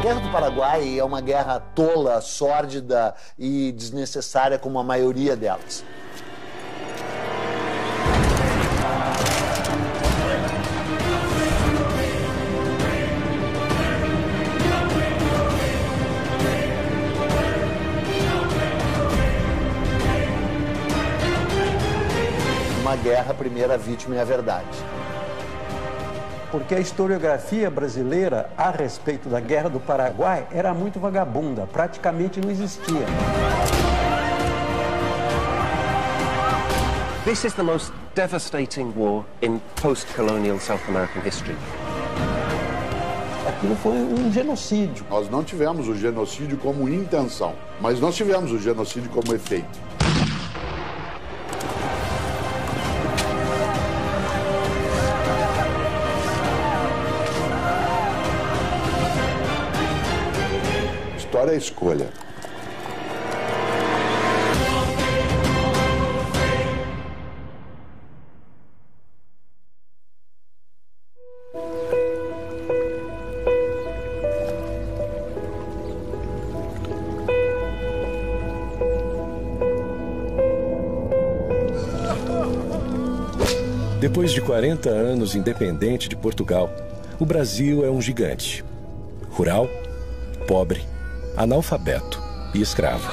Guerra do Paraguai é uma guerra tola, sórdida e desnecessária como a maioria delas. Uma guerra, a primeira vítima é a verdade. Porque a historiografia brasileira a respeito da Guerra do Paraguai era muito vagabunda, praticamente não existia. This is the most devastating war in post-colonial South American history. Aquilo foi um genocídio. Nós não tivemos o genocídio como intenção, mas nós tivemos o genocídio como efeito. História é escolha. Depois de 40 anos independente de Portugal, o Brasil é um gigante. Rural, pobre, analfabeto e escravo.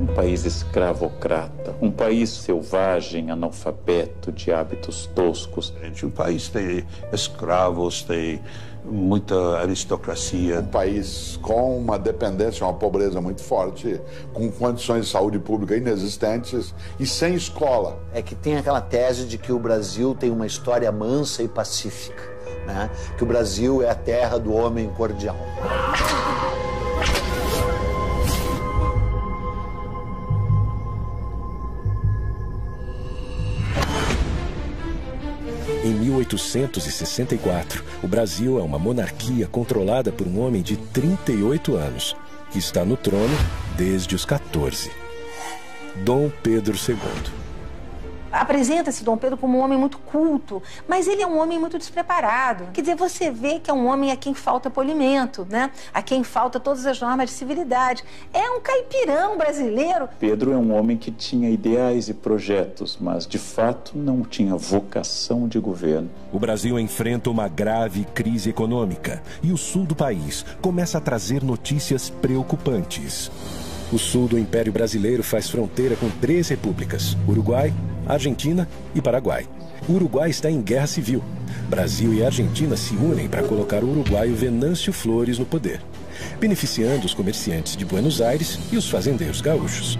Um país escravocrata, um país selvagem, analfabeto, de hábitos toscos. O país tem escravos, tem muita aristocracia. Um país com uma dependência, uma pobreza muito forte, com condições de saúde pública inexistentes e sem escola. É que tem aquela tese de que o Brasil tem uma história mansa e pacífica, né? Que o Brasil é a terra do homem cordial. Em 1864, o Brasil é uma monarquia controlada por um homem de 38 anos, que está no trono desde os 14. Dom Pedro II. Apresenta-se Dom Pedro como um homem muito culto, mas ele é um homem muito despreparado. Quer dizer, você vê que é um homem a quem falta polimento, né? A quem falta todas as normas de civilidade. É um caipirão brasileiro. Pedro é um homem que tinha ideais e projetos, mas de fato não tinha vocação de governo. O Brasil enfrenta uma grave crise econômica e o sul do país começa a trazer notícias preocupantes. O sul do Império Brasileiro faz fronteira com 3 repúblicas: Uruguai, Argentina e Paraguai. O Uruguai está em guerra civil. Brasil e Argentina se unem para colocar o uruguaio Venâncio Flores no poder, beneficiando os comerciantes de Buenos Aires e os fazendeiros gaúchos,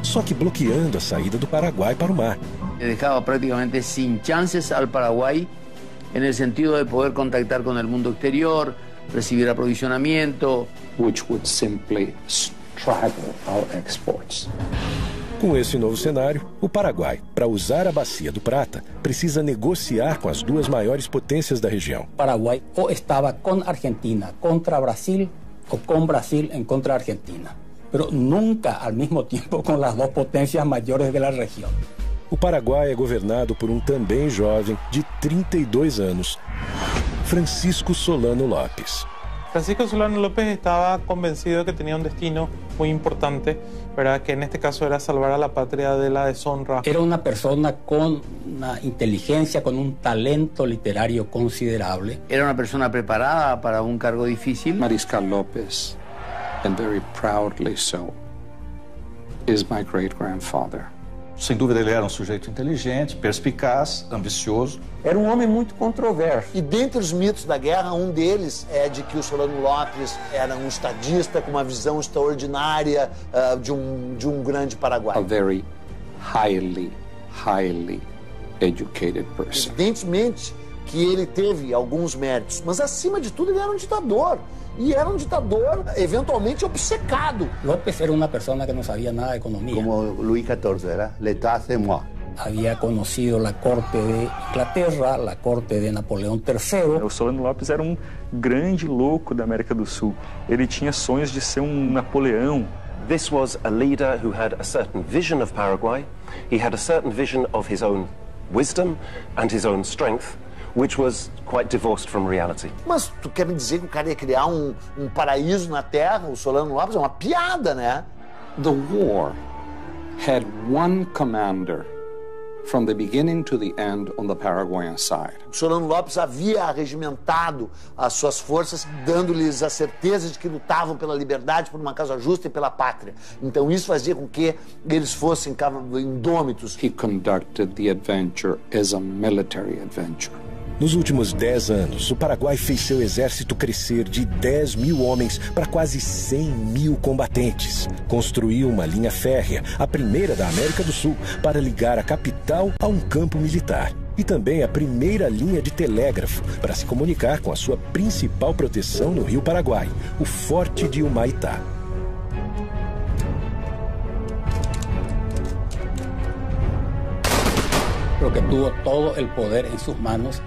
só que bloqueando a saída do Paraguai para o mar. Dejaba prácticamente sin chances al Paraguay en el sentido de poder contactar con el mundo exterior, recibir aprovisionamiento, Which would simply straggle our exports. Com esse novo cenário, o Paraguai, para usar a Bacia do Prata, precisa negociar com as 2 maiores potências da região. Paraguay o estaba con Argentina contra Brasil o con Brasil en contra Argentina, pero nunca al mismo tiempo con las 2 potencias mayores de la región. O Paraguai é governado por um também jovem de 32 anos, Francisco Solano Lopes. Francisco Solano López estaba convencido de que tenía un destino muy importante, ¿verdad? Que en este caso era salvar a la patria de la deshonra. Era una persona con una inteligencia, con un talento literario considerable. Era una persona preparada para un cargo difícil. Mariscal López, and very proudly so, is my great-grandfather. Sem dúvida, ele era um sujeito inteligente, perspicaz, ambicioso. Era um homem muito controverso. E dentre os mitos da guerra, um deles é de que o Solano Lopes era um estadista com uma visão extraordinária de um grande Paraguai. A very highly educated person. Evidentemente que ele teve alguns méritos, mas acima de tudo ele era um ditador. E era um ditador eventualmente obcecado. López era una persona que no sabía nada de economía. Como Luís XIV, era l'état c'est moi. Había conocido la corte de Inglaterra, la corte de Napoleão III. O Solano Lopes era um grande louco da América do Sul. Ele tinha sonhos de ser um Napoleão. This was a leader who had a certain vision of Paraguay. He had a certain vision of his own wisdom and his own strength, which was quite divorced from reality. Mas tu quer me dizer que o cara ia criar um paraíso na Terra, o Solano Lopes? É uma piada, né? The war had one commander from the beginning to the end on the Paraguayan side. O Solano Lopes havia regimentado as suas forças, dando-lhes a certeza de que lutavam pela liberdade, por uma causa justa e pela pátria. Então isso fazia com que eles fossem indômitos. He conducted the adventure as a military adventure. Nos últimos 10 anos, o Paraguai fez seu exército crescer de 10 mil homens para quase 100 mil combatentes. Construiu uma linha férrea, a primeira da América do Sul, para ligar a capital a um campo militar. E também a primeira linha de telégrafo para se comunicar com a sua principal proteção no Rio Paraguai, o Forte de Humaitá. Porque tuvo todo el poder en sus manos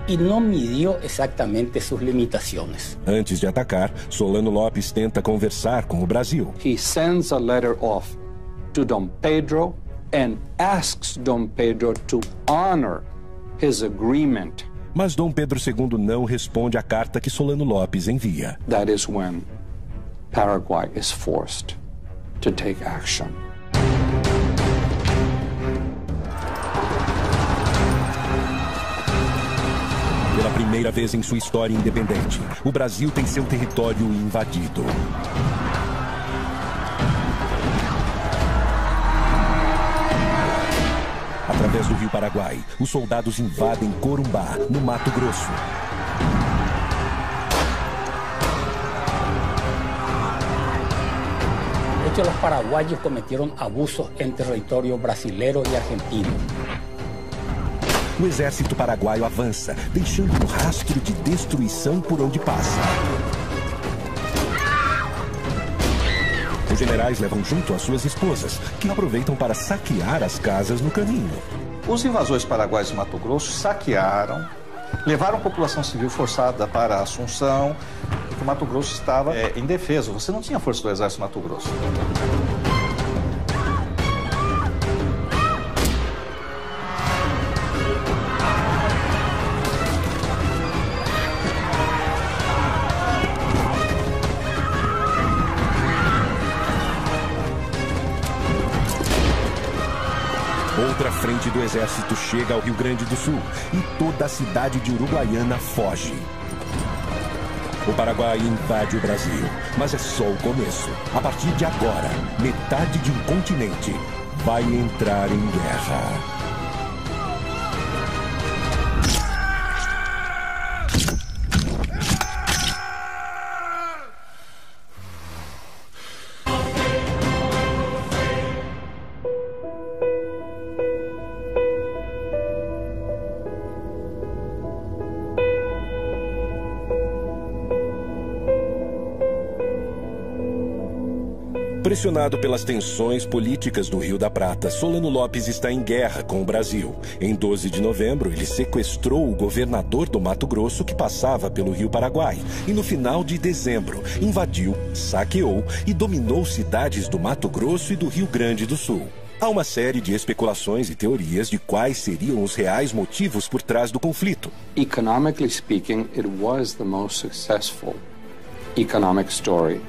y no midió exactamente sus limitaciones. Antes de atacar, Solano Lopes tenta conversar com o Brasil. He sends a letter off to Dom Pedro and asks Dom Pedro to honor his agreement. Mas Dom Pedro II não responde à carta que Solano Lopes envia. That is when Paraguay is forced to take action. Pela primeira vez em sua história independente, o Brasil tem seu território invadido. Através do Rio Paraguai, os soldados invadem Corumbá, no Mato Grosso. De hecho, los paraguayos cometieron abusos en territorio brasilero y argentino. O exército paraguaio avança, deixando um rastro de destruição por onde passa. Os generais levam junto as suas esposas, que aproveitam para saquear as casas no caminho. Os invasores paraguaios de Mato Grosso saquearam, levaram a população civil forçada para Assunção, porque o Mato Grosso estava indefeso. Você não tinha força do exército Mato Grosso. Outra frente do exército chega ao Rio Grande do Sul e toda a cidade de Uruguaiana foge. O Paraguai invade o Brasil, mas é só o começo. A partir de agora, metade de um continente vai entrar em guerra. Pressionado pelas tensões políticas do Rio da Prata, Solano Lopes está em guerra com o Brasil. Em 12 de novembro, ele sequestrou o governador do Mato Grosso que passava pelo Rio Paraguai. E no final de dezembro, invadiu, saqueou e dominou cidades do Mato Grosso e do Rio Grande do Sul. Há uma série de especulações e teorias de quais seriam os reais motivos por trás do conflito. Economically speaking, it was the most successful economic story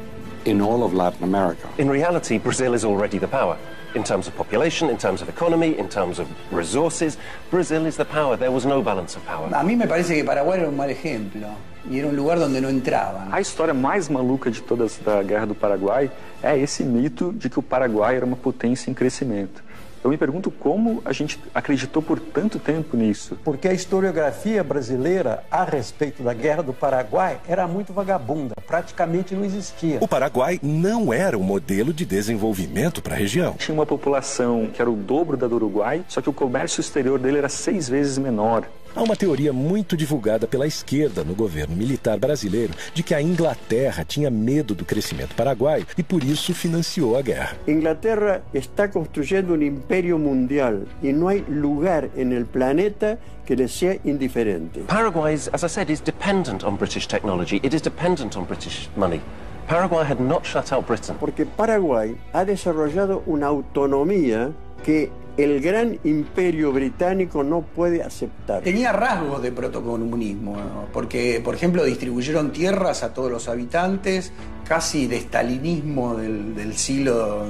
in all of Latin America. In reality, Brazil is already the power. In terms of population, in terms of economy, in terms of resources, Brazil is the power. There was no balance of power. A mí me parece que Paraguay era un mal ejemplo y era un lugar donde no entraban. A história mais maluca de todas da Guerra do Paraguai é esse mito de que o Paraguai era uma potência em crescimento. Eu me pergunto como a gente acreditou por tanto tempo nisso. Porque a historiografia brasileira a respeito da Guerra do Paraguai era muito vagabunda, praticamente não existia. O Paraguai não era um modelo de desenvolvimento para a região. Tinha uma população que era o dobro da do Uruguai, só que o comércio exterior dele era 6 vezes menor. Há uma teoria muito divulgada pela esquerda no governo militar brasileiro de que a Inglaterra tinha medo do crescimento paraguaio e por isso financiou a guerra. Inglaterra está construyendo un imperio mundial y no hay lugar en el planeta que le sea indiferente. Paraguay, as I said, is dependent on British technology. It is dependent on British money. Paraguay had not shut out Britain. Porque Paraguay ha desarrollado una autonomía que el gran imperio británico no puede aceptar. Tenía rasgos de protocomunismo, ¿no? Porque, por ejemplo, distribuyeron tierras a todos los habitantes, casi de estalinismo del siglo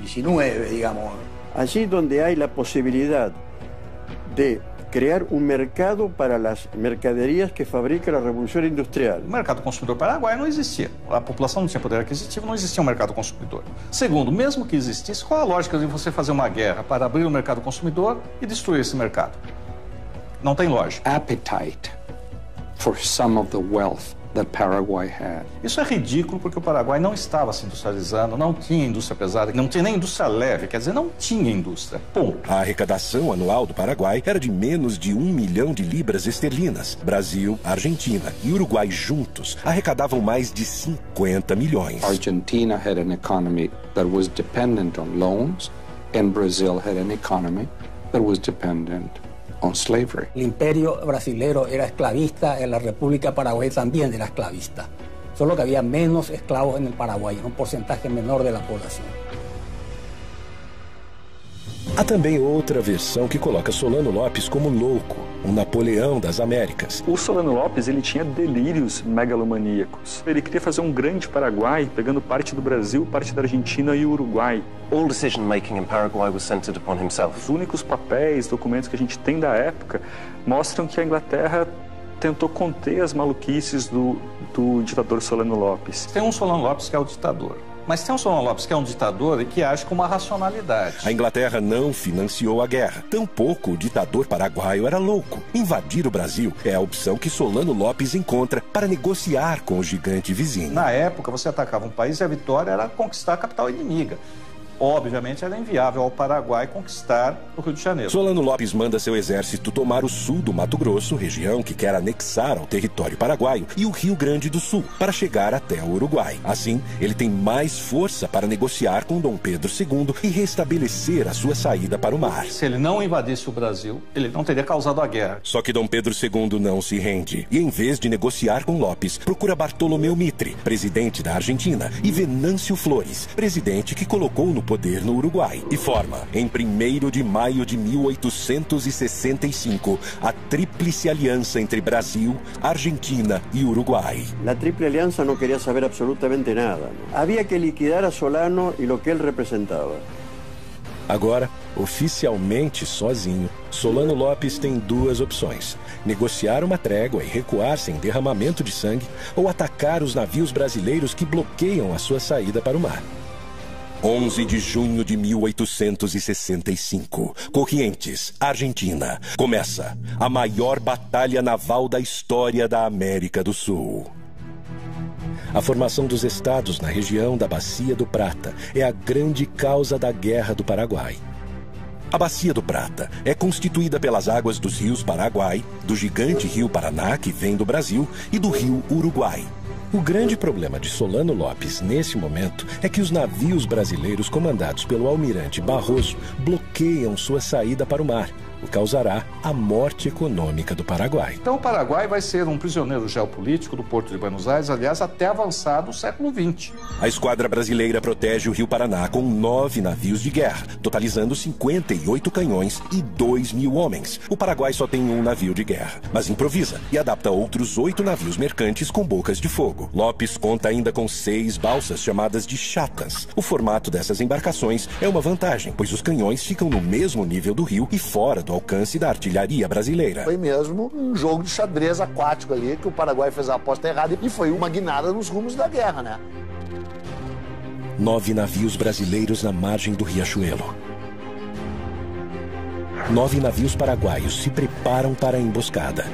XIX, digamos. Allí donde hay la posibilidad de crear un mercado para las mercaderias que fabrica la Revolución Industrial. O mercado consumidor paraguaio não existia. A população não tinha poder aquisitivo, não existia um mercado consumidor. Segundo, mesmo que existisse, qual a lógica de você fazer uma guerra para abrir o mercado consumidor e destruir esse mercado? Não tem lógica. Appetite for some of the wealth that Paraguay had. Isso é ridículo porque o Paraguai não estava se industrializando, não tinha indústria pesada, não tinha nem indústria leve, quer dizer, não tinha indústria. Ponto. A arrecadação anual do Paraguai era de menos de 1 milhão de libras esterlinas. Brasil, Argentina e Uruguai juntos arrecadavam mais de 50 milhões. Argentina had an economy that was dependent on loans, and Brazil had an economy that was dependent on slavery. El imperio brasilero era esclavista, en la República Paraguay también era esclavista. Solo que había menos esclavos en el Paraguay, un porcentaje menor de la población. Há também outra versão que coloca Solano Lopes como louco, um Napoleão das Américas. O Solano Lopes, ele tinha delírios megalomaníacos. Ele queria fazer um grande Paraguai, pegando parte do Brasil, parte da Argentina e o Uruguai. All decision-making in Paraguay was centered upon himself. Os únicos papéis, documentos que a gente tem da época mostram que a Inglaterra tentou conter as maluquices do ditador Solano Lopes. Tem um Solano Lopes que é o ditador. Mas tem um Solano Lopes que é um ditador e que age com uma racionalidade. A Inglaterra não financiou a guerra. Tampouco o ditador paraguaio era louco. Invadir o Brasil é a opção que Solano Lopes encontra para negociar com o gigante vizinho. Na época, você atacava um país e a vitória era conquistar a capital inimiga. Obviamente, era inviável ao Paraguai conquistar o Rio de Janeiro. Solano Lopes manda seu exército tomar o sul do Mato Grosso, região que quer anexar ao território paraguaio, e o Rio Grande do Sul, para chegar até o Uruguai. Assim, ele tem mais força para negociar com Dom Pedro II e restabelecer a sua saída para o mar. Se ele não invadisse o Brasil, ele não teria causado a guerra. Só que Dom Pedro II não se rende. E em vez de negociar com Lopes, procura Bartolomeu Mitre, presidente da Argentina, e Venâncio Flores, presidente que colocou no poder no Uruguai, e forma, em 1º de maio de 1865, a Tríplice Aliança entre Brasil, Argentina e Uruguai. La Triple Alianza no quería saber absolutamente nada. Había que liquidar a Solano e lo que ele representava. Agora, oficialmente sozinho, Solano Lopes tem duas opções: negociar uma trégua e recuar sem derramamento de sangue, ou atacar os navios brasileiros que bloqueiam a sua saída para o mar. 11 de junho de 1865, Corrientes, Argentina. Começa a maior batalha naval da história da América do Sul. A formação dos estados na região da Bacia do Prata é a grande causa da Guerra do Paraguai. A Bacia do Prata é constituída pelas águas dos rios Paraguai, do gigante rio Paraná, que vem do Brasil, e do rio Uruguai. O grande problema de Solano Lopes nesse momento é que os navios brasileiros comandados pelo almirante Barroso bloqueiam sua saída para o mar, o que causará a morte econômica do Paraguai. Então o Paraguai vai ser um prisioneiro geopolítico do Porto de Buenos Aires, aliás, até avançado o século XX. A esquadra brasileira protege o Rio Paraná com 9 navios de guerra, totalizando 58 canhões e 2.000 homens. O Paraguai só tem um navio de guerra, mas improvisa e adapta outros 8 navios mercantes com bocas de fogo. Lopes conta ainda com 6 balsas chamadas de chatas. O formato dessas embarcações é uma vantagem, pois os canhões ficam no mesmo nível do rio e fora do alcance da artilharia brasileira. Foi mesmo um jogo de xadrez aquático ali, que o Paraguai fez a aposta errada e foi uma guinada nos rumos da guerra, né? 9 navios brasileiros na margem do Riachuelo. 9 navios paraguaios se preparam para a emboscada.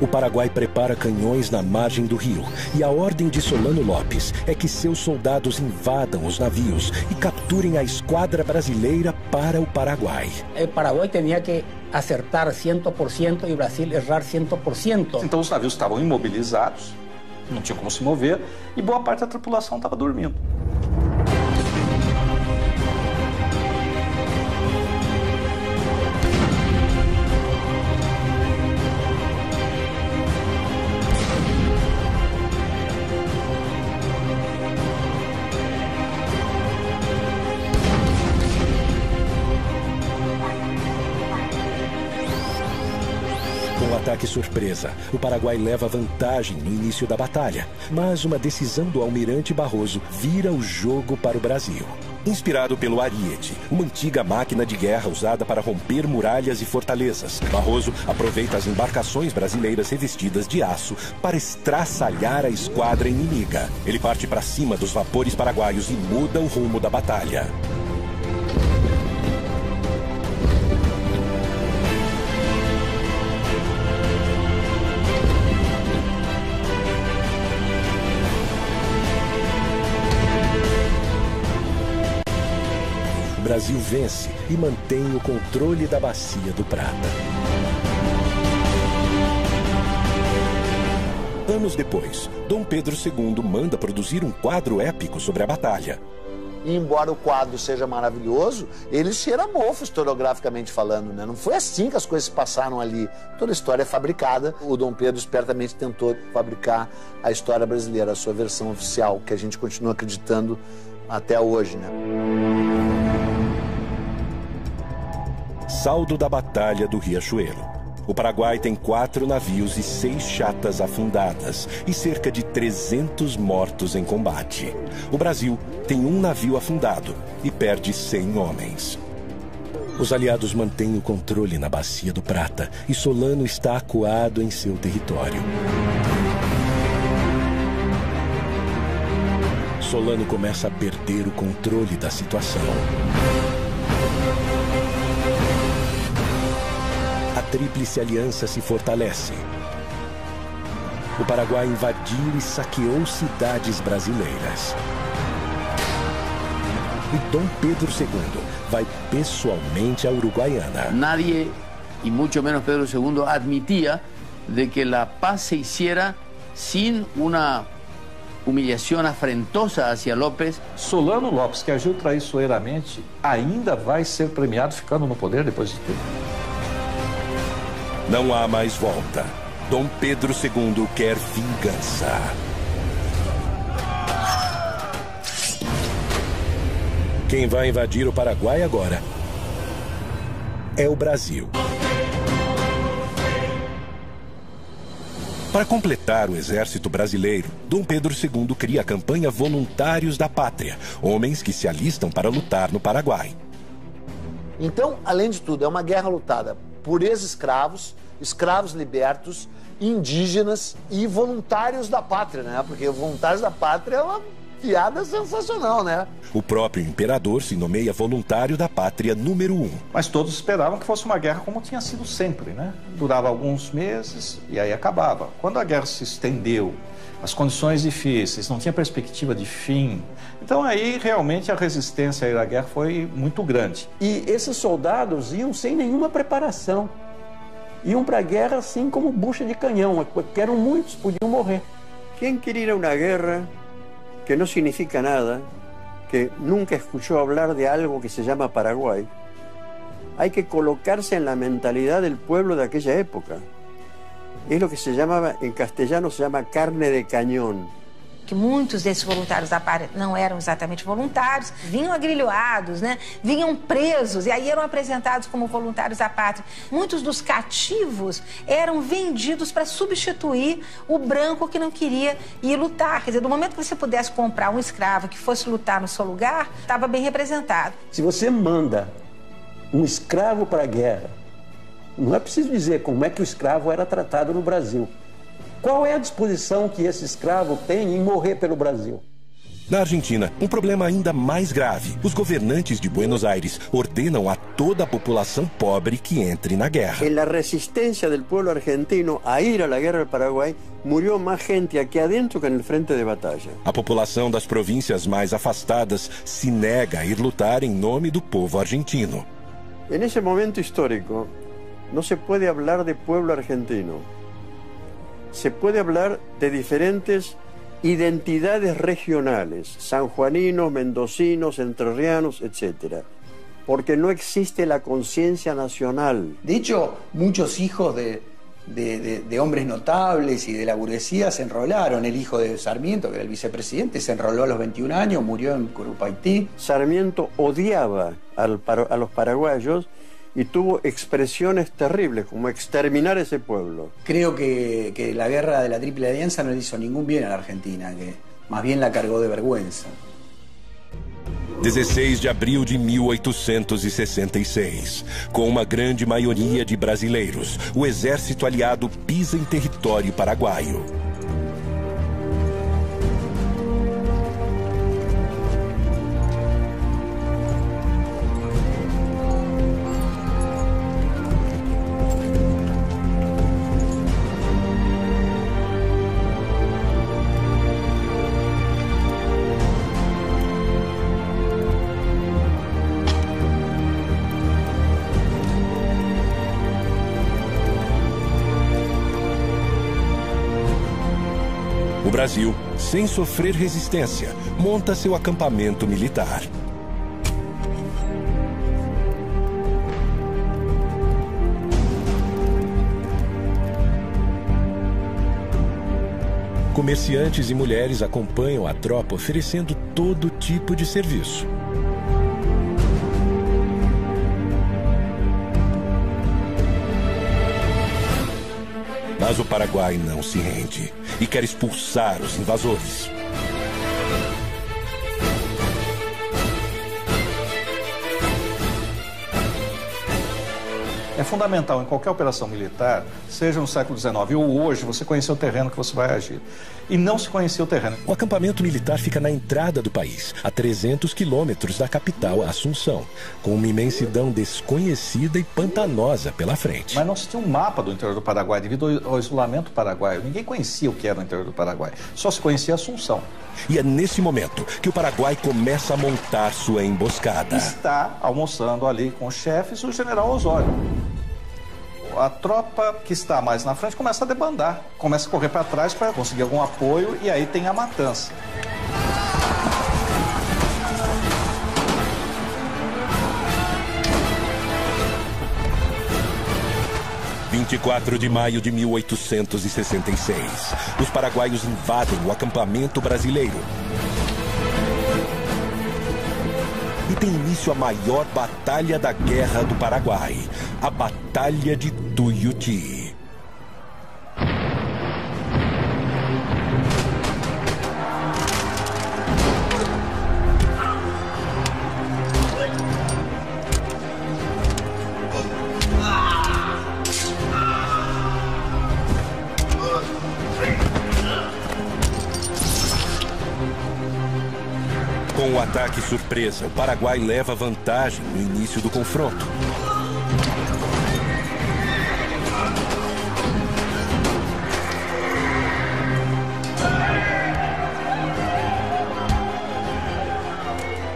O Paraguai prepara canhões na margem do rio e a ordem de Solano Lopes é que seus soldados invadam os navios e capturem a esquadra brasileira para o Paraguai. O Paraguai tinha que acertar 100% e o Brasil errar 100%. Então os navios estavam imobilizados, não tinham como se mover e boa parte da tripulação estava dormindo. ataque surpresa, o Paraguai leva vantagem no início da batalha, mas uma decisão do almirante Barroso vira o jogo para o Brasil. Inspirado pelo Ariete, uma antiga máquina de guerra usada para romper muralhas e fortalezas, Barroso aproveita as embarcações brasileiras revestidas de aço para estraçalhar a esquadra inimiga. Ele parte para cima dos vapores paraguaios e muda o rumo da batalha. O Brasil vence e mantém o controle da Bacia do Prata. Anos depois, Dom Pedro II manda produzir um quadro épico sobre a batalha. E embora o quadro seja maravilhoso, ele cheira mofo historiograficamente falando, né? Não foi assim que as coisas se passaram ali. Toda a história é fabricada. O Dom Pedro espertamente tentou fabricar a história brasileira, a sua versão oficial, que a gente continua acreditando até hoje, né? Saldo da Batalha do Riachuelo. O Paraguai tem 4 navios e 6 chatas afundadas e cerca de 300 mortos em combate. O Brasil tem 1 navio afundado e perde 100 homens. Os aliados mantêm o controle na Bacia do Prata e Solano está acuado em seu território. Solano começa a perder o controle da situação. A Tríplice Aliança se fortalece. O Paraguai invadiu e saqueou cidades brasileiras. E Dom Pedro II vai pessoalmente a Uruguaiana. Nadie, y mucho menos Pedro II, admitía de que la paz se hiciera sin una humillación afrentosa hacia López. Solano Lopes, que agiu traiçoeiramente, ainda vai ser premiado ficando no poder depois de tempo. Não há mais volta. Dom Pedro II quer vingança. Quem vai invadir o Paraguai agora é o Brasil. Para completar o exército brasileiro, Dom Pedro II cria a campanha Voluntários da Pátria, homens que se alistam para lutar no Paraguai. Então, além de tudo, é uma guerra lutada por ex-escravos, escravos libertos, indígenas e voluntários da pátria, né? Porque voluntários da pátria é uma piada sensacional, né? O próprio imperador se nomeia voluntário da pátria número 1. Mas todos esperavam que fosse uma guerra como tinha sido sempre, né? Durava alguns meses e aí acabava. Quando a guerra se estendeu, as condições difíceis, não tinha perspectiva de fim. Então aí realmente a resistência à guerra foi muito grande. E esses soldados iam sem nenhuma preparação. Iam para a guerra assim como bucha de canhão, que eram muitos, podiam morrer. Quem quer ir a uma guerra que no significa nada, que nunca escuchó hablar de algo que se llama Paraguay, hay que colocarse en la mentalidad del pueblo de aquella época. Es lo que se llamaba, en castellano se llama carne de cañón. Que muitos desses voluntários da pátria não eram exatamente voluntários, vinham agrilhoados, né? Vinham presos e aí eram apresentados como voluntários da pátria. Muitos dos cativos eram vendidos para substituir o branco que não queria ir lutar. Quer dizer, do momento que você pudesse comprar um escravo que fosse lutar no seu lugar, estava bem representado. Se você manda um escravo para a guerra, não é preciso dizer como é que o escravo era tratado no Brasil. Qual é a disposição que esse escravo tem em morrer pelo Brasil? Na Argentina, um problema ainda mais grave. Os governantes de Buenos Aires ordenam a toda a população pobre que entre na guerra. En la resistencia del pueblo argentino a ir a la guerra del Paraguay, murió más gente aquí adentro que en el frente de batalla. A população das províncias mais afastadas se nega a ir lutar em nome do povo argentino. En ese momento histórico, no se puede hablar de pueblo argentino. Se puede hablar de diferentes identidades regionales, sanjuaninos, mendocinos, entrerrianos, etc. Porque no existe la conciencia nacional. De hecho, muchos hijos de hombres notables y de la burguesía se enrolaron. El hijo de Sarmiento, que era el vicepresidente, se enroló a los 21 años, murió en Curupaití. Sarmiento odiaba a los paraguayos y tuvo expresiones terribles, como exterminar ese pueblo. Creo que la guerra de la Triple Alianza no le hizo ningún bien a la Argentina, que más bien la cargó de vergüenza. 16 de abril de 1866. Com uma grande maioria de brasileiros, o exército aliado pisa em território paraguaio. O Brasil, sem sofrer resistência, monta seu acampamento militar. Comerciantes e mulheres acompanham a tropa oferecendo todo tipo de serviço. Mas o Paraguai não se rende e quer expulsar os invasores. É fundamental em qualquer operação militar, seja no século XIX ou hoje, você conhecer o terreno que você vai agir. E não se conhecia o terreno. O acampamento militar fica na entrada do país, a 300 quilômetros da capital, Assunção, com uma imensidão desconhecida e pantanosa pela frente. Mas não se tinha um mapa do interior do Paraguai devido ao isolamento paraguaio. Ninguém conhecia o que era o interior do Paraguai. Só se conhecia Assunção. E é nesse momento que o Paraguai começa a montar sua emboscada. Está almoçando ali com os chefes o general Osório. A tropa que está mais na frente começa a debandar, começa a correr para trás para conseguir algum apoio e aí tem a matança. – 24 de maio de 1866. Os paraguaios invadem o acampamento brasileiro. E tem início a maior batalha da Guerra do Paraguai, a Batalha de Tuiuti. Com o ataque surpresa, o Paraguai leva vantagem no início do confronto.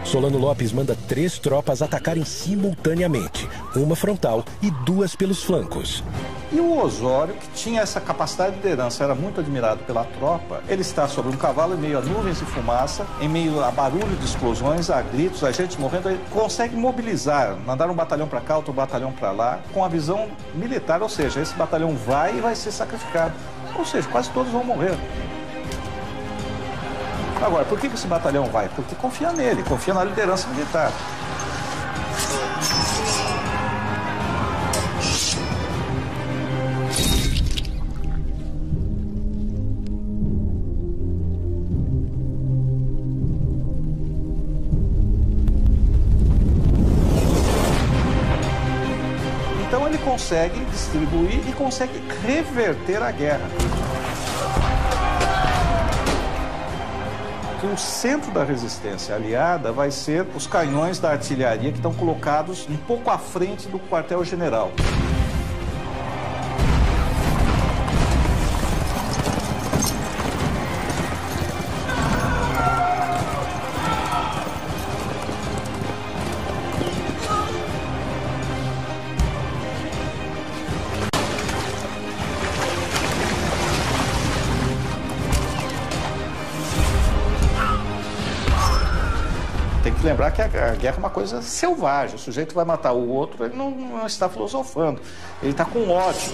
Solano Lopes manda 3 tropas atacarem simultaneamente, uma frontal e 2 pelos flancos. E o Osório, que tinha essa capacidade de liderança, era muito admirado pela tropa. Ele está sobre um cavalo em meio a nuvens de fumaça, em meio a barulho de explosões, a gritos, a gente morrendo. Ele consegue mobilizar, mandar um batalhão para cá, outro batalhão para lá, com a visão militar, ou seja, esse batalhão vai e vai ser sacrificado. Ou seja, quase todos vão morrer. Agora, por que esse batalhão vai? Porque confia nele, confia na liderança militar. Então ele consegue distribuir e consegue reverter a guerra. Que o centro da resistência aliada vai ser os canhões da artilharia que estão colocados um pouco à frente do quartel-general. Lembrar que a guerra é uma coisa selvagem. O sujeito vai matar o outro, ele não está filosofando. Ele está com ódio.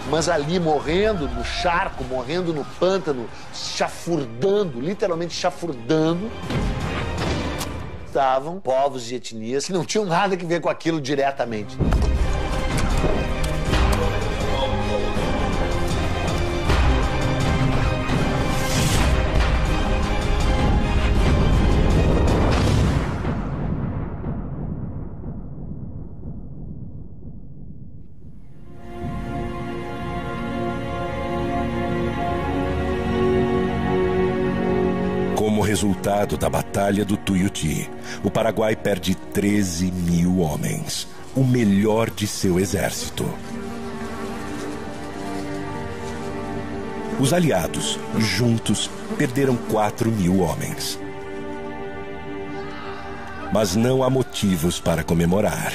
mas ali morrendo no charco, morrendo no pântano, chafurdando, literalmente chafurdando, estavam povos de etnias que não tinham nada a ver com aquilo diretamente. Resultado da Batalha do Tuiuti, o Paraguai perde 13 mil homens, o melhor de seu exército. Os aliados, juntos, perderam 4 mil homens. Mas não há motivos para comemorar.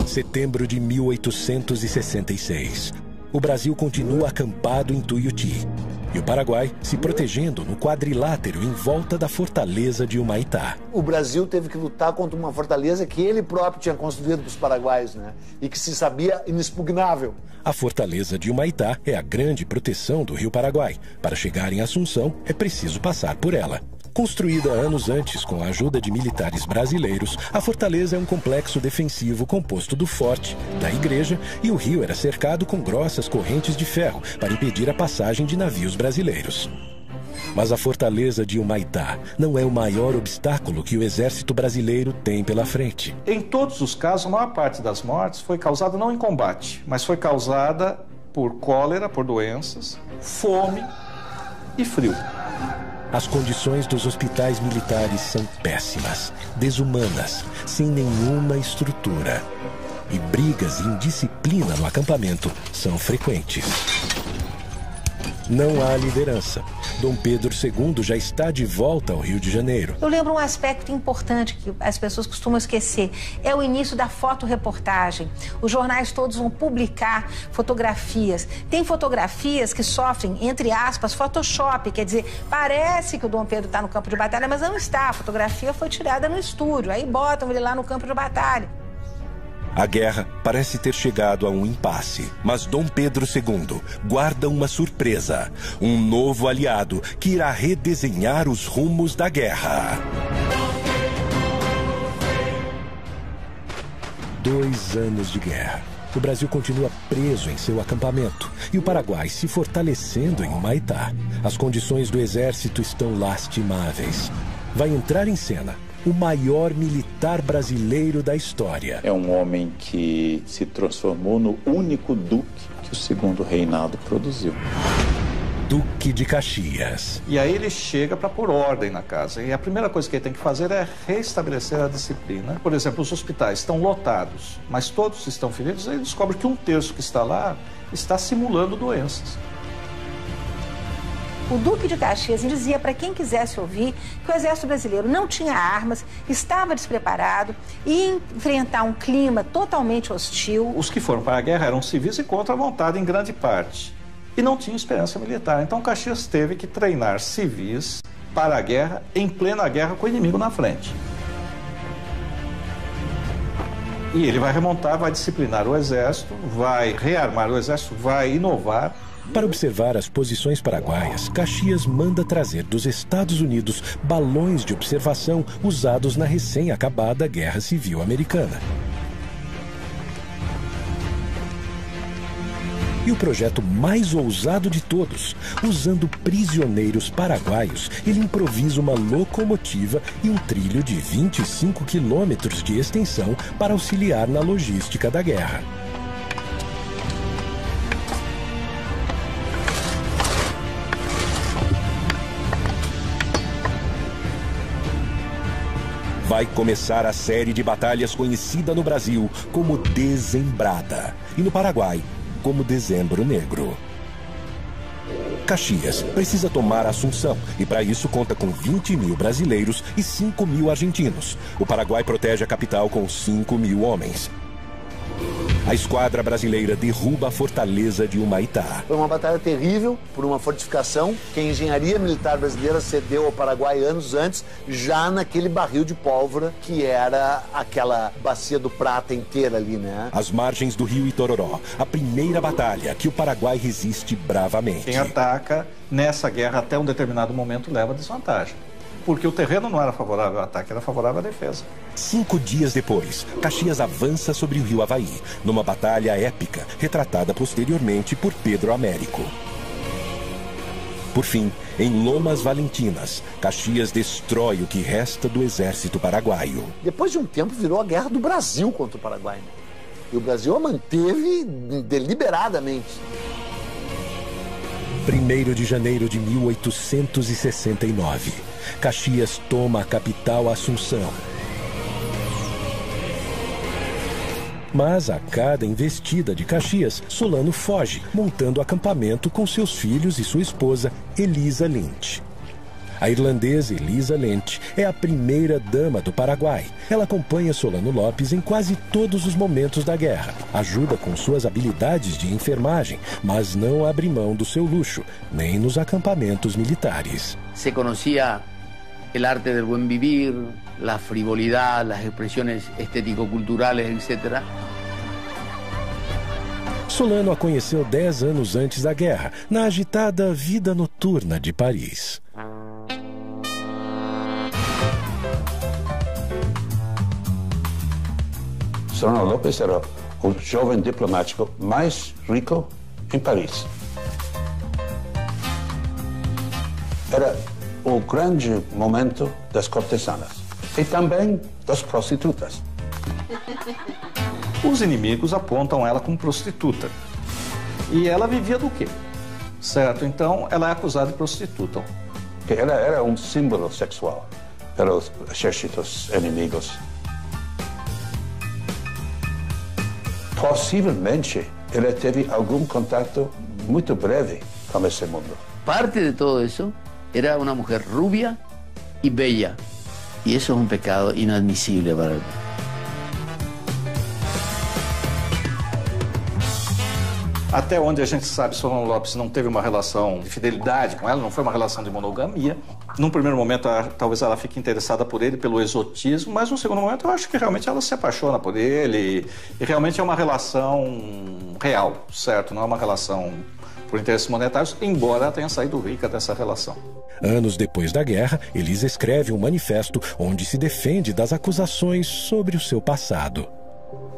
Setembro de 1866. O Brasil continua acampado em Tuiuti e o Paraguai se protegendo no quadrilátero em volta da fortaleza de Humaitá. O Brasil teve que lutar contra uma fortaleza que ele próprio tinha construído para os paraguaios, né? E que se sabia inexpugnável. A fortaleza de Humaitá é a grande proteção do Rio Paraguai. Para chegar em Assunção, é preciso passar por ela. Construída anos antes com a ajuda de militares brasileiros, a fortaleza é um complexo defensivo composto do forte, da igreja, e o rio era cercado com grossas correntes de ferro para impedir a passagem de navios brasileiros. Mas a fortaleza de Humaitá não é o maior obstáculo que o exército brasileiro tem pela frente. Em todos os casos, a maior parte das mortes foi causada não em combate, mas foi causada por cólera, por doenças, fome e frio. As condições dos hospitais militares são péssimas, desumanas, sem nenhuma estrutura. E brigas e indisciplina no acampamento são frequentes. Não há liderança. Dom Pedro II já está de volta ao Rio de Janeiro. Eu lembro um aspecto importante que as pessoas costumam esquecer. É o início da fotoreportagem. Os jornais todos vão publicar fotografias. Tem fotografias que sofrem, entre aspas, Photoshop. Quer dizer, parece que o Dom Pedro está no campo de batalha, mas não está. A fotografia foi tirada no estúdio. Aí botam ele lá no campo de batalha. A guerra parece ter chegado a um impasse, mas Dom Pedro II guarda uma surpresa, um novo aliado que irá redesenhar os rumos da guerra. 2 anos de guerra. O Brasil continua preso em seu acampamento e o Paraguai se fortalecendo em Humaitá. As condições do exército estão lastimáveis. Vai entrar em cena o maior militar brasileiro da história. É um homem que se transformou no único duque que o segundo reinado produziu. Duque de Caxias. E aí ele chega para pôr ordem na casa. E a primeira coisa que ele tem que fazer é restabelecer a disciplina. Por exemplo, os hospitais estão lotados, mas todos estão feridos. Aí ele descobre que 1/3 que está lá está simulando doenças. O Duque de Caxias dizia para quem quisesse ouvir que o exército brasileiro não tinha armas, estava despreparado e ia enfrentar um clima totalmente hostil. Os que foram para a guerra eram civis e contra a vontade em grande parte. E não tinham experiência militar. Então Caxias teve que treinar civis para a guerra, em plena guerra com o inimigo na frente. E ele vai remontar, vai disciplinar o exército, vai rearmar o exército, vai inovar. Para observar as posições paraguaias, Caxias manda trazer dos Estados Unidos balões de observação usados na recém-acabada Guerra Civil Americana. E o projeto mais ousado de todos, usando prisioneiros paraguaios, ele improvisa uma locomotiva e um trilho de 25 quilômetros de extensão para auxiliar na logística da guerra. Vai começar a série de batalhas conhecida no Brasil como Dezembrada e no Paraguai como Dezembro Negro. Caxias precisa tomar Assunção e para isso conta com 20 mil brasileiros e 5 mil argentinos. O Paraguai protege a capital com 5 mil homens. A esquadra brasileira derruba a fortaleza de Humaitá. Foi uma batalha terrível por uma fortificação que a engenharia militar brasileira cedeu ao Paraguai anos antes, já naquele barril de pólvora que era aquela bacia do prata inteira ali, né? Às margens do rio Itororó, a primeira batalha que o Paraguai resiste bravamente. Quem ataca nessa guerra até um determinado momento leva desvantagem. Porque o terreno não era favorável ao ataque, era favorável à defesa. 5 dias depois, Caxias avança sobre o rio Havaí, numa batalha épica, retratada posteriormente por Pedro Américo. Por fim, em Lomas Valentinas, Caxias destrói o que resta do exército paraguaio. Depois de um tempo, virou a guerra do Brasil contra o Paraguai. E o Brasil a manteve deliberadamente. 1º de janeiro de 1869. Caxias toma a capital Assunção. Mas a cada investida de Caxias, Solano foge, montando acampamento com seus filhos e sua esposa, Elisa Lynch. A irlandesa Elisa Lynch é a primeira dama do Paraguai. Ela acompanha Solano Lopes em quase todos os momentos da guerra. Ajuda com suas habilidades de enfermagem, mas não abre mão do seu luxo, nem nos acampamentos militares. Se conhecia o arte del buen vivir, la frivolidad, las expresiones estético-culturales, etc. Solano a conheceu 10 anos antes da guerra, na agitada vida noturna de Paris. Solano Lopes era o jovem diplomático mais rico em Paris. Era o grande momento das cortesanas e também das prostitutas. Os inimigos apontam ela como prostituta. E ela vivia do quê? Certo? Então, ela é acusada de prostituta. Ela era um símbolo sexual para os exércitos inimigos. Possivelmente, ela teve algum contato muito breve com esse mundo. Parte de todo eso era una mujer rubia y bella. Y eso es un pecado inadmisible para el mundo. Até onde a gente sabe, Solano Lopes não teve uma relação de fidelidade com ela, não foi uma relação de monogamia. Num primeiro momento, talvez ela fique interessada por ele, pelo exotismo, mas no segundo momento eu acho que realmente ela se apaixona por ele e realmente é uma relação real, certo? Não é uma relação por interesses monetários, embora ela tenha saído rica dessa relação. Anos depois da guerra, Elisa escreve um manifesto onde se defende das acusações sobre o seu passado.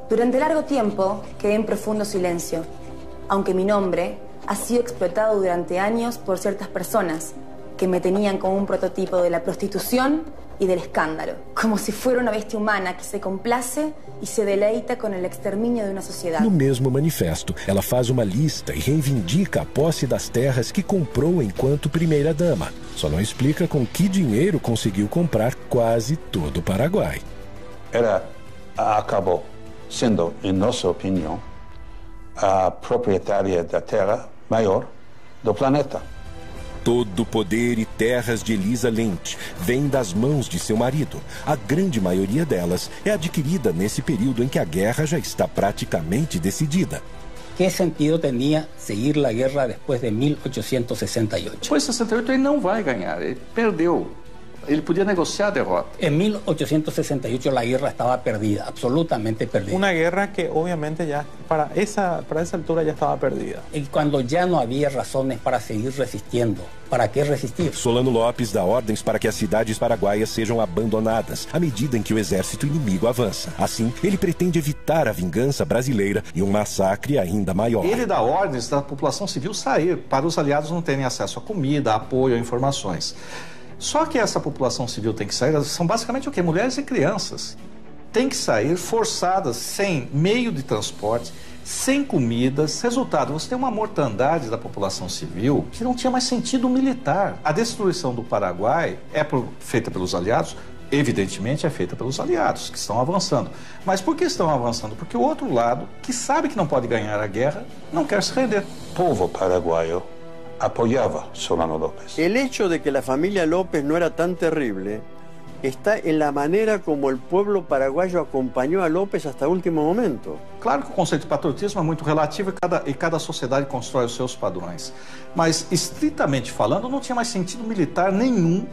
Durante largo tiempo quedé en profundo silencio, aunque mi nombre ha sido explotado durante años por ciertas personas que me tenían como un prototipo de la prostitución y del escándalo, como si fuera una bestia humana que se complace e se deleita com o extermínio de uma sociedade. No mesmo manifesto, ela faz uma lista e reivindica a posse das terras que comprou enquanto primeira-dama. Só não explica com que dinheiro conseguiu comprar quase todo o Paraguai. Ela acabou sendo, em nossa opinião, a proprietária da terra maior do planeta. Todo o poder e terras de Elisa Lynch vem das mãos de seu marido. A grande maioria delas é adquirida nesse período em que a guerra já está praticamente decidida. Que sentido tinha seguir a guerra depois de 1868? Depois de 68 ele não vai ganhar, ele perdeu. Ele podia negociar a derrota. En 1868 la guerra estaba perdida, absolutamente perdida. Una guerra que obviamente ya para esa altura ya estaba perdida. Y cuando ya no había razones para seguir resistiendo, ¿para qué resistir? Solano Lopes dá ordens para que as cidades paraguaias sejam abandonadas à medida em que o exército inimigo avança. Assim, ele pretende evitar a vingança brasileira e um massacre ainda maior. Ele dá ordens da população civil sair, para os aliados não terem acesso a comida, a apoio, a informações. Só que essa população civil tem que sair, são basicamente o quê? Mulheres e crianças. Tem que sair forçadas, sem meio de transporte, sem comidas. Resultado, você tem uma mortandade da população civil que não tinha mais sentido militar. A destruição do Paraguai é feita pelos aliados? Evidentemente é feita pelos aliados, que estão avançando. Mas por que estão avançando? Porque o outro lado, que sabe que não pode ganhar a guerra, não quer se render. O povo paraguaio apoyaba Solano López. El hecho de que la familia López no era tan terrible está en la manera como el pueblo paraguayo acompañó a López hasta el último momento. Claro que o conceito de patriotismo é muito relativo e cada sociedade constrói os seus padrões. Mas, estritamente falando, não tinha mais sentido militar nenhum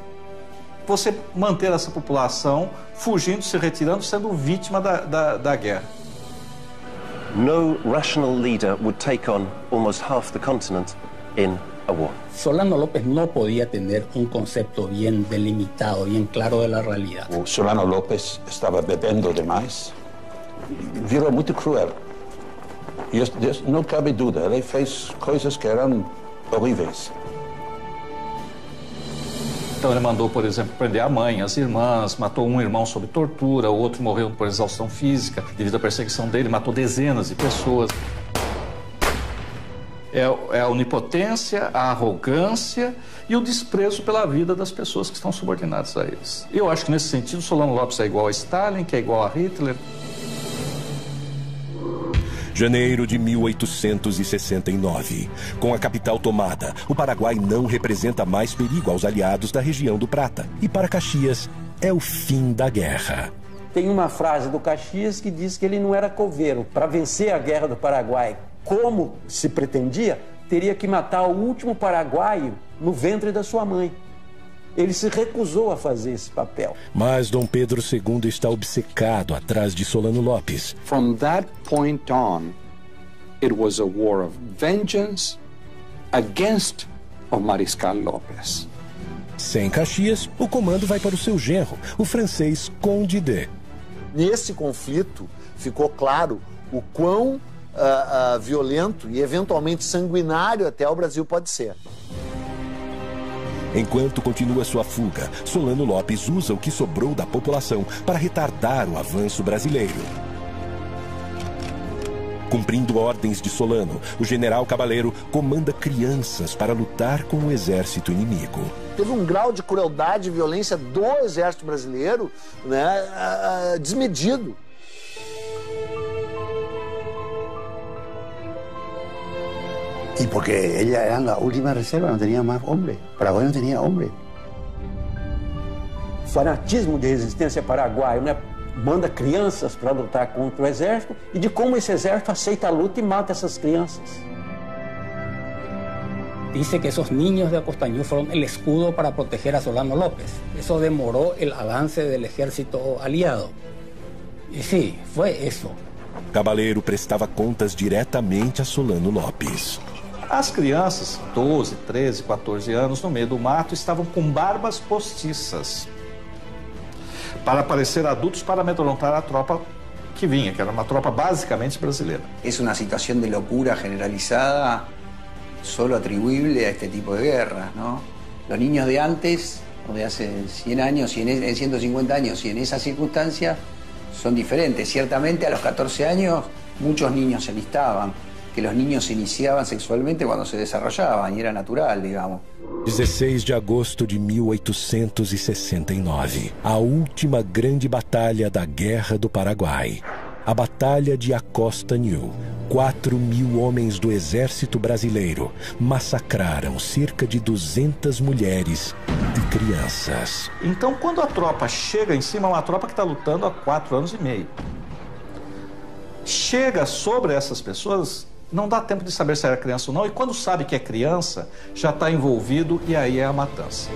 você manter essa população fugindo, se retirando, sendo vítima da guerra. No rational leader would take on almost half the continent in a war. Solano López no podía tener un concepto bien delimitado, bien claro de la realidad. O Solano López estava bebendo demais, virou muito cruel. E não cabe dúvida, ele fez coisas que eram horríveis. Então ele mandou, por exemplo, prender a mãe, as irmãs, matou um irmão sob tortura, o outro morreu por exaustão física devido à perseguição dele, matou dezenas de pessoas. É a onipotência, a arrogância e o desprezo pela vida das pessoas que estão subordinadas a eles. Eu acho que nesse sentido Solano Lopes é igual a Stalin, que é igual a Hitler. Janeiro de 1869. Com a capital tomada, o Paraguai não representa mais perigo aos aliados da região do Prata. E para Caxias, é o fim da guerra. Tem uma frase do Caxias que diz que ele não era coveiro. Para vencer a guerra do Paraguai, como se pretendia, teria que matar o último paraguaio no ventre da sua mãe. Ele se recusou a fazer esse papel. Mas Dom Pedro II está obcecado atrás de Solano Lopes. From that point on, it was a war of vengeance against o Mariscal López. Sem Caxias, o comando vai para o seu genro, o francês Conde de. Nesse conflito, ficou claro o quão violento e eventualmente sanguinário até o Brasil pode ser. Enquanto continua sua fuga, Solano Lopes usa o que sobrou da população para retardar o avanço brasileiro. Cumprindo ordens de Solano, o general Cabaleiro comanda crianças para lutar com o exército inimigo. Teve um grau de crueldade e violência do exército brasileiro, né, desmedido. Y porque ella era la última reserva, no tenía más hombre. Paraguay no tenía hombre. Fanatismo de resistência paraguaio, né? Manda crianças para lutar contra o exército e de como esse exército aceita a luta e mata essas crianças. Dice que esos niños de Acostañú fueron el escudo para proteger a Solano López. Eso demoró el avance del ejército aliado. Y sí, fue eso. Cabaleiro prestava contas diretamente a Solano Lopes. As crianças, 12, 13, 14 anos, no meio do mato, estavam com barbas postiças para parecer adultos para amedrontar a tropa que vinha, que era uma tropa basicamente brasileira. Es una situación de locura generalizada, solo atribuible a este tipo de guerras, ¿no? Los niños de antes, o de hace 100 años, y en 150 años, y en esas circunstancias, son diferentes. Ciertamente a los 14 años muchos niños se alistaban, que los niños se iniciaban sexualmente cuando se desarrollaban, y era natural, digamos. 16 de agosto de 1869, a última grande batalha da Guerra do Paraguai. A Batalha de Acostañú. 4.000 homens do exército brasileiro massacraram cerca de 200 mulheres e crianças. Então, quando a tropa chega em cima, é uma tropa que está lutando há 4 anos e meio. Chega sobre essas pessoas, não dá tempo de saber se era criança ou não, e quando sabe que é criança, já está envolvido e aí é a matança.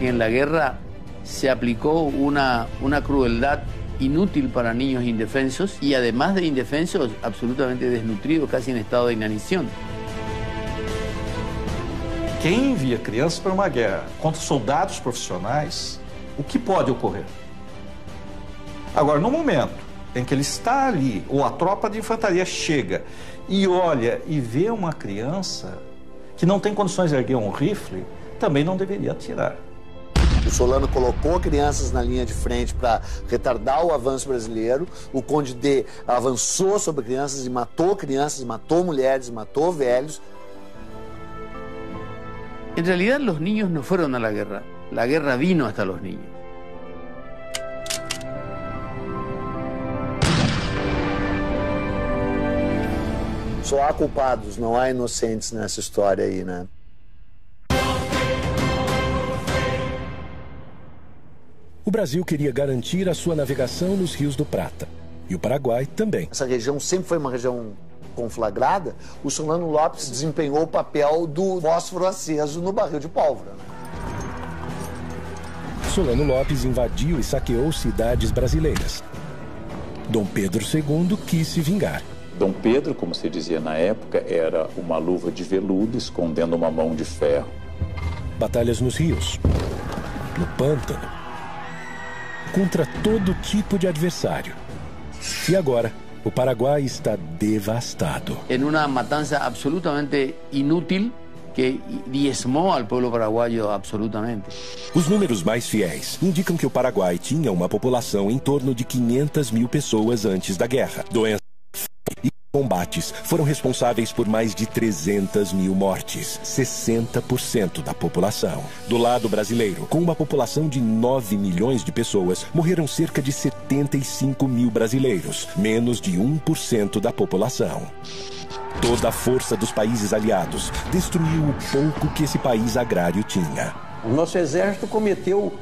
En la guerra se aplicó una crueldad inútil para niños indefensos y además de indefensos, absolutamente desnutridos, casi en estado de inanición. Quem envia crianças para uma guerra contra soldados profissionais, o que pode ocorrer? Agora, no momento em que ele está ali, ou a tropa de infantaria chega e olha e vê uma criança que não tem condições de erguer um rifle, também não deveria atirar. O Solano colocou crianças na linha de frente para retardar o avanço brasileiro. O Conde de avançou sobre crianças, matou mulheres, matou velhos. En realidad los niños no fueron a la guerra vino hasta los niños. Só há culpados, não há inocentes nessa história aí, né? O Brasil queria garantir a sua navegação nos rios do Prata. E o Paraguai também. Essa região sempre foi uma região conflagrada. O Solano Lopes desempenhou o papel do fósforo aceso no barril de pólvora. Solano Lopes invadiu e saqueou cidades brasileiras. Dom Pedro II quis se vingar. Dom Pedro, como se dizia na época, era uma luva de veludo escondendo uma mão de ferro. Batalhas nos rios, no pântano, contra todo tipo de adversário. E agora, o Paraguai está devastado. Em uma matança absolutamente inútil que diezmou ao povo paraguaio absolutamente. Os números mais fiéis indicam que o Paraguai tinha uma população em torno de 500 mil pessoas antes da guerra. Doenças e combates foram responsáveis por mais de 300 mil mortes, 60% da população. Do lado brasileiro, com uma população de 9 milhões de pessoas, morreram cerca de 75 mil brasileiros, menos de 1% da população. Toda a força dos países aliados destruiu o pouco que esse país agrário tinha. O nosso exército cometeu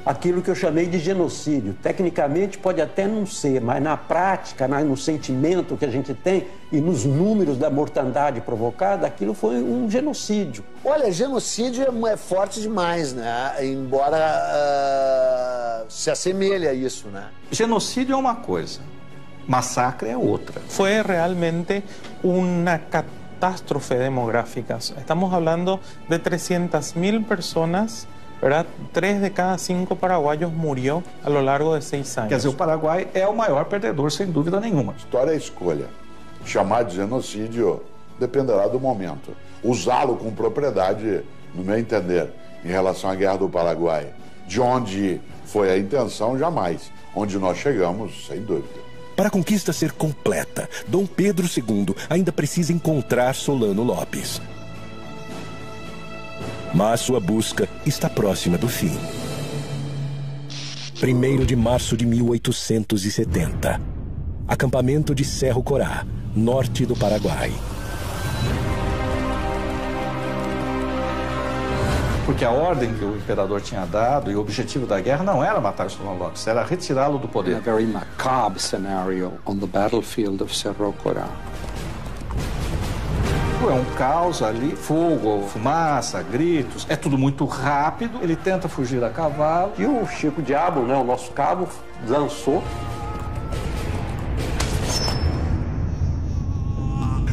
aquilo que eu chamei de genocídio. Tecnicamente pode até não ser, mas na prática, no sentimento que a gente tem e nos números da mortandade provocada, aquilo foi um genocídio. Olha, genocídio é forte demais, né? Embora se assemelhe a isso, né? Genocídio é uma coisa, massacre é outra. Fue realmente una catástrofe demográfica. Estamos hablando de 300.000 personas, ¿verdad? 3 de cada 5 paraguaios murió a lo largo de 6 anos. Quer dizer, o Paraguai é o maior perdedor, sem dúvida nenhuma. História é escolha. Chamar de genocídio dependerá do momento. Usá-lo com propriedade, no meu entender, em relação à Guerra do Paraguai, de onde foi a intenção, jamais. Onde nós chegamos, sem dúvida. Para a conquista ser completa, Dom Pedro II ainda precisa encontrar Solano Lopes. Mas sua busca está próxima do fim. 1º de março de 1870. Acampamento de Cerro Corá, norte do Paraguai. Porque a ordem que o imperador tinha dado e o objetivo da guerra não era matar Solano Lopes, era retirá-lo do poder. In a very macabre scenario on the battlefield of Cerro Corá. É um caos ali, fogo, fumaça, gritos, é tudo muito rápido. Ele tenta fugir a cavalo. E o Chico Diabo, né, o nosso cabo, lançou.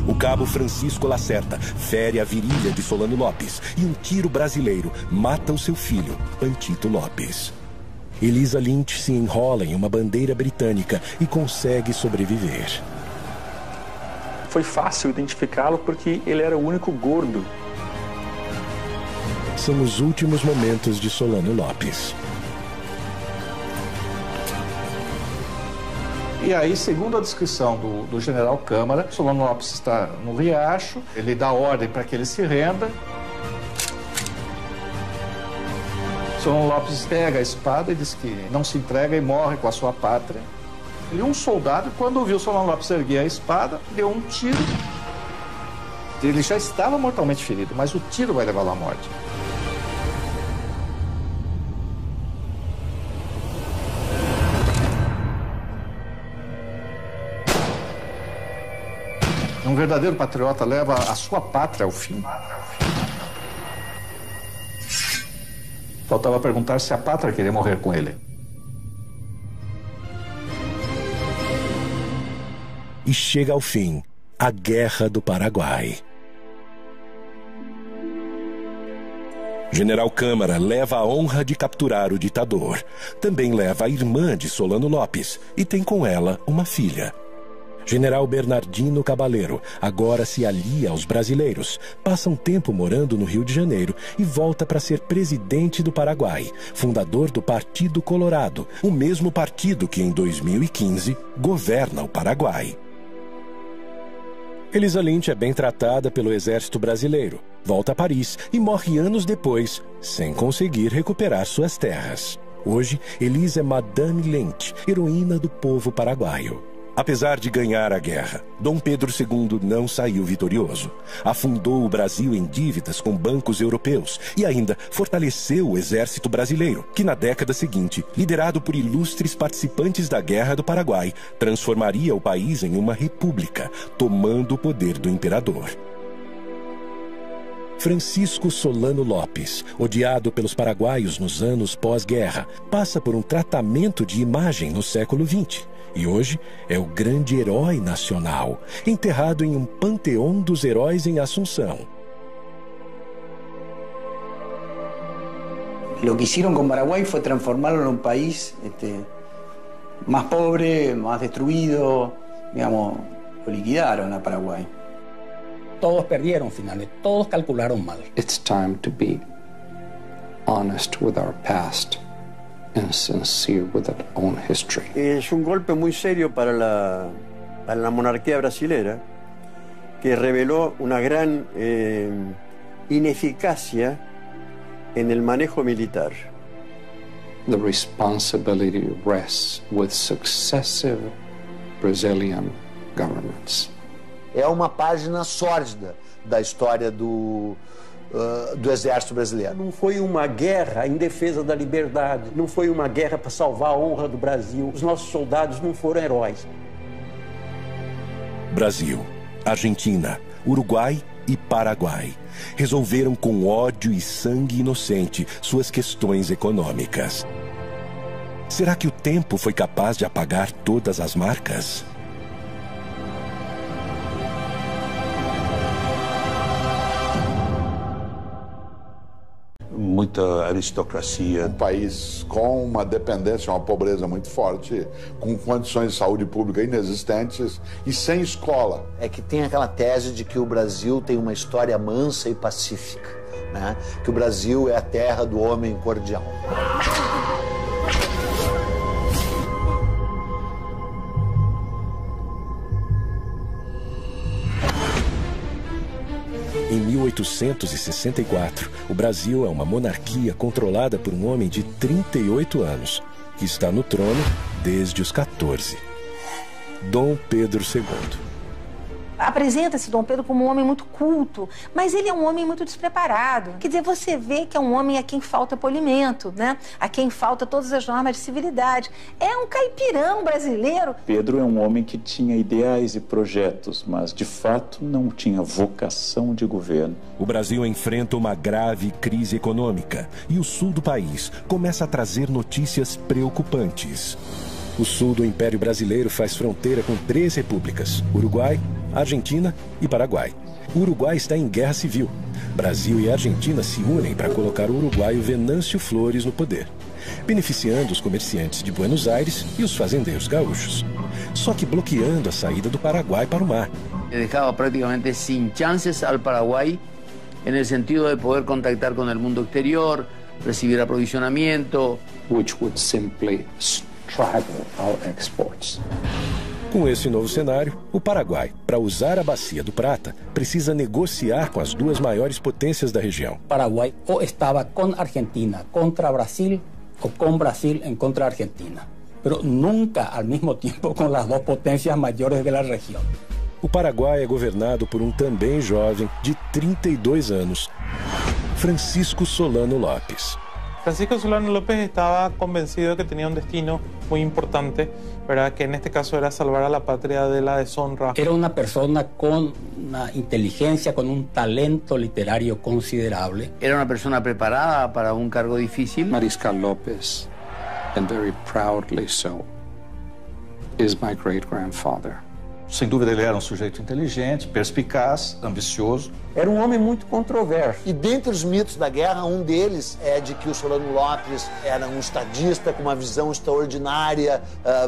O cabo Francisco Lacerda fere a virilha de Solano Lopes e um tiro brasileiro mata o seu filho, Antito Lopes. Elisa Lynch se enrola em uma bandeira britânica e consegue sobreviver. Foi fácil identificá-lo porque ele era o único gordo. São os últimos momentos de Solano Lopes. E aí, segundo a descrição do general Câmara, Solano Lopes está no riacho, ele dá ordem para que ele se renda. Solano Lopes pega a espada e diz que não se entrega e morre com a sua pátria. E um soldado, quando ouviu Solano Lopes erguer a espada, deu um tiro. Ele já estava mortalmente ferido, mas o tiro vai levá-lo à morte. Um verdadeiro patriota leva a sua pátria ao fim. Faltava perguntar se a pátria queria morrer com ele. E chega ao fim a Guerra do Paraguai. General Câmara leva a honra de capturar o ditador. Também leva a irmã de Solano Lopes e tem com ela uma filha. General Bernardino Cabaleiro agora se alia aos brasileiros, passa um tempo morando no Rio de Janeiro e volta para ser presidente do Paraguai, fundador do Partido Colorado, o mesmo partido que em 2015 governa o Paraguai. Elisa Lynch é bem tratada pelo exército brasileiro, volta a Paris e morre anos depois, sem conseguir recuperar suas terras. Hoje, Elisa é Madame Lynch, heroína do povo paraguaio. Apesar de ganhar a guerra, Dom Pedro II não saiu vitorioso. Afundou o Brasil em dívidas com bancos europeus e ainda fortaleceu o exército brasileiro, que na década seguinte, liderado por ilustres participantes da Guerra do Paraguai, transformaria o país em uma república, tomando o poder do imperador. Francisco Solano Lopes, odiado pelos paraguaios nos anos pós-guerra, passa por um tratamento de imagem no século XX. E hoje é o grande herói nacional, enterrado em um panteão dos heróis em Assunção. Lo que hicieron con Paraguay fue transformarlo en un país más pobre, más destruido, digamos, lo liquidaron a Paraguay. Todos perdieron finales, todos calcularon mal. It's time to be honest with our past and sincere with our own history. Es un golpe muy serio para la monarquía brasilera, que reveló una gran ineficacia en el manejo militar. The responsibility rests with successive Brazilian governments. É uma página sórdida da história do Exército Brasileiro. Não foi uma guerra em defesa da liberdade, não foi uma guerra para salvar a honra do Brasil. Os nossos soldados não foram heróis. Brasil, Argentina, Uruguai e Paraguai resolveram com ódio e sangue inocente suas questões econômicas. Será que o tempo foi capaz de apagar todas as marcas? Muita aristocracia. Um país com uma dependência, uma pobreza muito forte, com condições de saúde pública inexistentes e sem escola. É que tem aquela tese de que o Brasil tem uma história mansa e pacífica, né? Que o Brasil é a terra do homem cordial. Em 1864, o Brasil é uma monarquia controlada por um homem de 38 anos, que está no trono desde os 14. Dom Pedro II. Apresenta-se Dom Pedro como um homem muito culto, mas ele é um homem muito despreparado. Quer dizer, você vê que é um homem a quem falta polimento, né? A quem falta todas as normas de civilidade. É um caipirão brasileiro. Pedro é um homem que tinha ideais e projetos, mas de fato não tinha vocação de governo. O Brasil enfrenta uma grave crise econômica e o sul do país começa a trazer notícias preocupantes. O sul do Império Brasileiro faz fronteira com 3 repúblicas: Uruguai, Argentina e Paraguai. O Uruguai está em guerra civil. Brasil e Argentina se unem para colocar o uruguaio Venâncio Flores no poder, beneficiando os comerciantes de Buenos Aires e os fazendeiros gaúchos, só que bloqueando a saída do Paraguai para o mar. Dejaba prácticamente sin chances al Paraguay en el sentido de poder contactar con el mundo exterior, recibir aprovisionamiento, which would simply straggle our exports. Com esse novo cenário, o Paraguai, para usar a Bacia do Prata, precisa negociar com as 2 maiores potências da região. Paraguay o estava com Argentina contra Brasil ou com Brasil em contra Argentina, pero nunca al mismo tiempo con las 2 potencias mayores de la región. O Paraguai é governado por um também jovem de 32 anos, Francisco Solano Lopes. Francisco Solano López estaba convencido que tenía un destino muy importante, ¿verdad? Que en este caso era salvar a la patria de la deshonra. Era una persona con una inteligencia, con un talento literario considerable. Era una persona preparada para un cargo difícil. Mariscal López, and very proudly so, is my great-grandfather. Sem dúvida, ele era um sujeito inteligente, perspicaz, ambicioso. Era um homem muito controverso. E dentre os mitos da guerra, um deles é de que o Solano Lopes era um estadista com uma visão extraordinária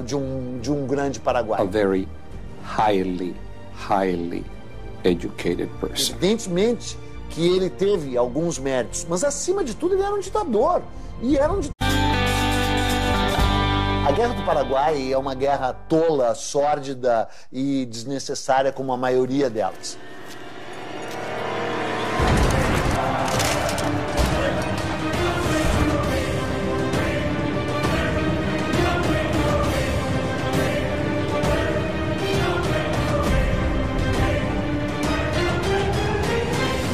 de um grande Paraguai. A very highly educated person. Evidentemente que ele teve alguns méritos, mas acima de tudo ele era um ditador. E era um ditador. A Guerra do Paraguai é uma guerra tola, sórdida e desnecessária, como a maioria delas.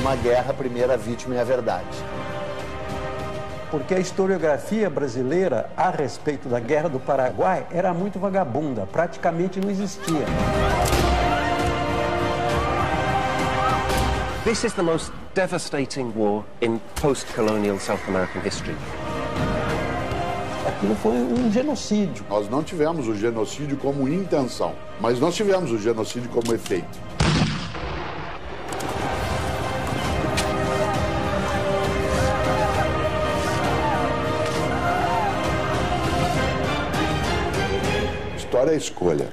numa guerra, a primeira vítima é a verdade. Porque a historiografia brasileira a respeito da Guerra do Paraguai era muito vagabunda, praticamente não existia. This is the most devastating war in post-colonial South American history. Aquilo foi um genocídio. Nós não tivemos o genocídio como intenção, mas nós tivemos o genocídio como efeito. História é escolha.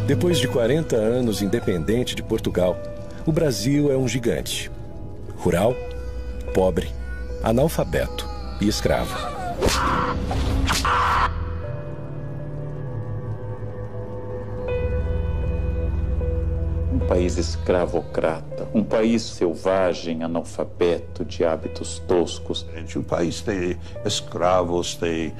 Depois de 40 anos independente de Portugal, o Brasil é um gigante. Rural, pobre, analfabeto e escravo. Um país escravocrata, um país selvagem, analfabeto, de hábitos toscos. Um país tem escravos, tem